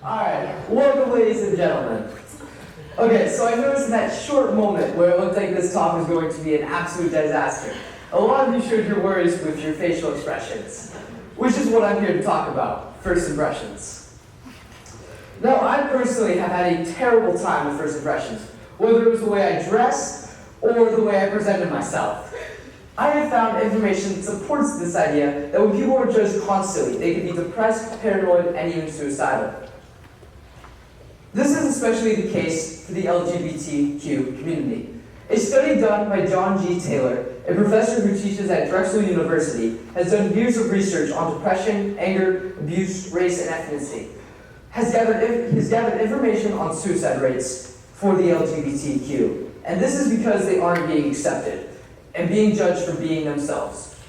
Alright, welcome ladies and gentlemen. Okay, so I noticed in that short moment where it looked like this talk was going to be an absolute disaster, a lot of you showed your worries with your facial expressions, which is what I'm here to talk about, first impressions. Now, I personally have had a terrible time with first impressions, whether it was the way I dressed or the way I presented myself. I have found information that supports this idea that when people are judged constantly, they can be depressed, paranoid, and even suicidal. This is especially the case for the LGBTQ community. A study done by John G. Taylor, a professor who teaches at Drexel University, has done years of research on depression, anger, abuse, race, and ethnicity. He's gathered information on suicide rates for the LGBTQ, and this is because they aren't being accepted and being judged for being themselves.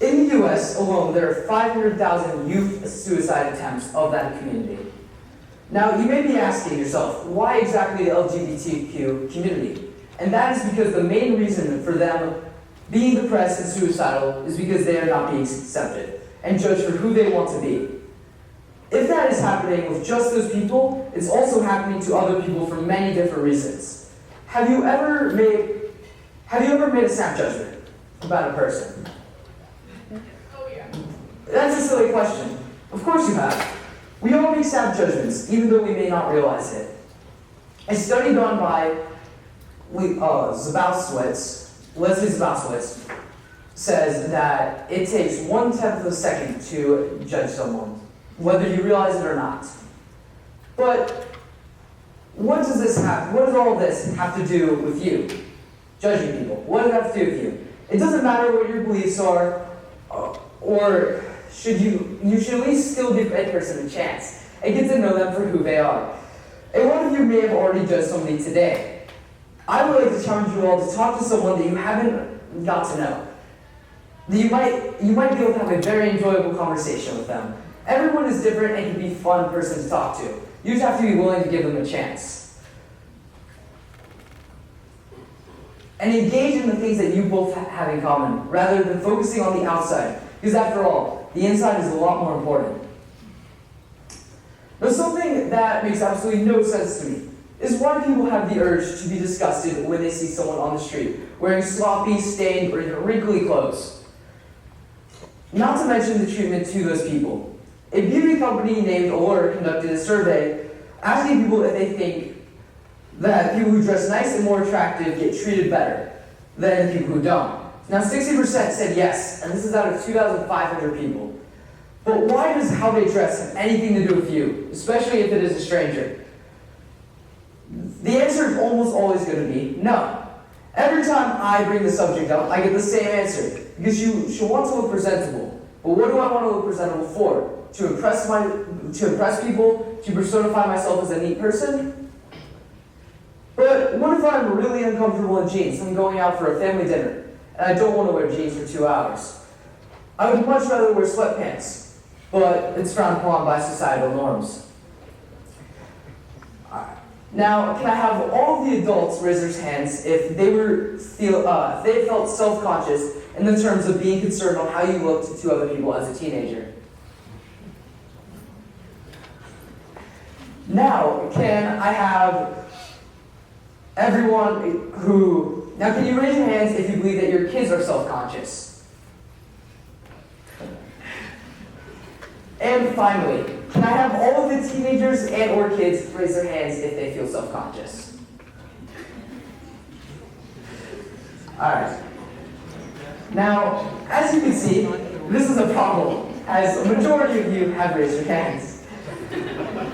In the US alone, there are 500,000 youth suicide attempts of that community. Now, you may be asking yourself, why exactly the LGBTQ community? And that is because the main reason for them being depressed and suicidal is because they are not being accepted and judged for who they want to be. If that is happening with just those people, it's also happening to other people for many different reasons. Have you ever made a snap judgment about a person? Oh yeah. That's a silly question. Of course you have. We all make snap judgments, even though we may not realize it. A study done by Leslie Zabowski's, says that it takes 1/10 of a second to judge someone, whether you realize it or not. But what does all this have to do with you? Judging people. What does that have to do with you? It doesn't matter what your beliefs are, or you should at least still give a person a chance and get to know them for who they are. And one of you may have already judged somebody today. I would like to challenge you all to talk to someone that you haven't got to know. You might be able to have a very enjoyable conversation with them. Everyone is different and can be a fun person to talk to. You just have to be willing to give them a chance. And engage in the things that you both have in common, rather than focusing on the outside. Because after all, the inside is a lot more important. Now, something that makes absolutely no sense to me is why people have the urge to be disgusted when they see someone on the street wearing sloppy, stained, or even wrinkly clothes. Not to mention the treatment to those people. A beauty company named Allure conducted a survey asking people if they think that people who dress nice and more attractive get treated better than the people who don't. Now, 60% said yes, and this is out of 2,500 people. But why does how they dress have anything to do with you, especially if it is a stranger? The answer is almost always going to be no. Every time I bring the subject up, I get the same answer, because you should want to look presentable. But what do I want to look presentable for? To impress people? To personify myself as a neat person? But what if I'm really uncomfortable in jeans? I'm going out for a family dinner, and I don't want to wear jeans for 2 hours. I would much rather wear sweatpants, but it's frowned upon by societal norms. Now, can I have all of the adults raise their hands if they felt self-conscious in the terms of being concerned on how you looked to other people as a teenager? Now, can I have everyone who... Now, can you raise your hands if you believe that your kids are self-conscious? And finally, can I have all of the teenagers and or kids raise their hands if they feel self-conscious? Alright. Now, as you can see, this is a problem, as a majority of you have raised your hands.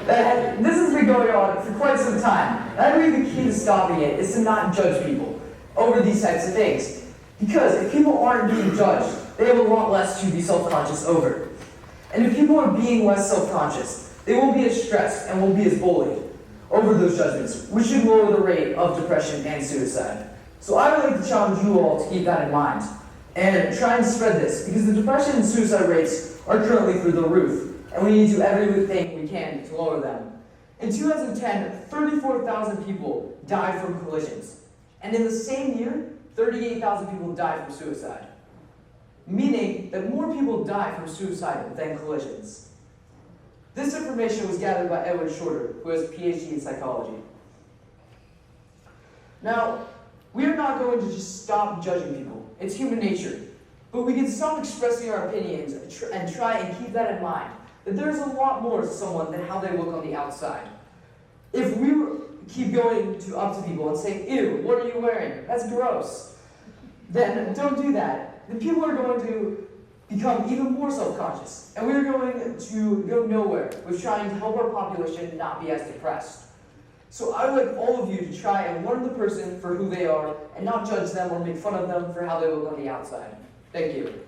This has been going on for quite some time. And I believe the key to stopping it is to not judge people over these types of things. Because if people aren't being judged, they have a lot less to be self-conscious over. And if people are being less self-conscious, they won't be as stressed and won't be as bullied over those judgments, which should lower the rate of depression and suicide. So I would like to challenge you all to keep that in mind and try and spread this, because the depression and suicide rates are currently through the roof, and we need to do everything we can to lower them. In 2010, 34,000 people died from collisions, and in the same year, 38,000 people died from suicide. Meaning that more people die from suicide than collisions. This information was gathered by Edward Shorter, who has a PhD in psychology. Now, we are not going to just stop judging people. It's human nature. But we can stop expressing our opinions and try and keep that in mind, that there's a lot more to someone than how they look on the outside. If we keep going up to people and saying, ew, what are you wearing? That's gross. Then don't do that. The people are going to become even more self-conscious, and we're going to go nowhere with trying to help our population not be as depressed. So I would like all of you to try and learn the person for who they are and not judge them or make fun of them for how they look on the outside. Thank you.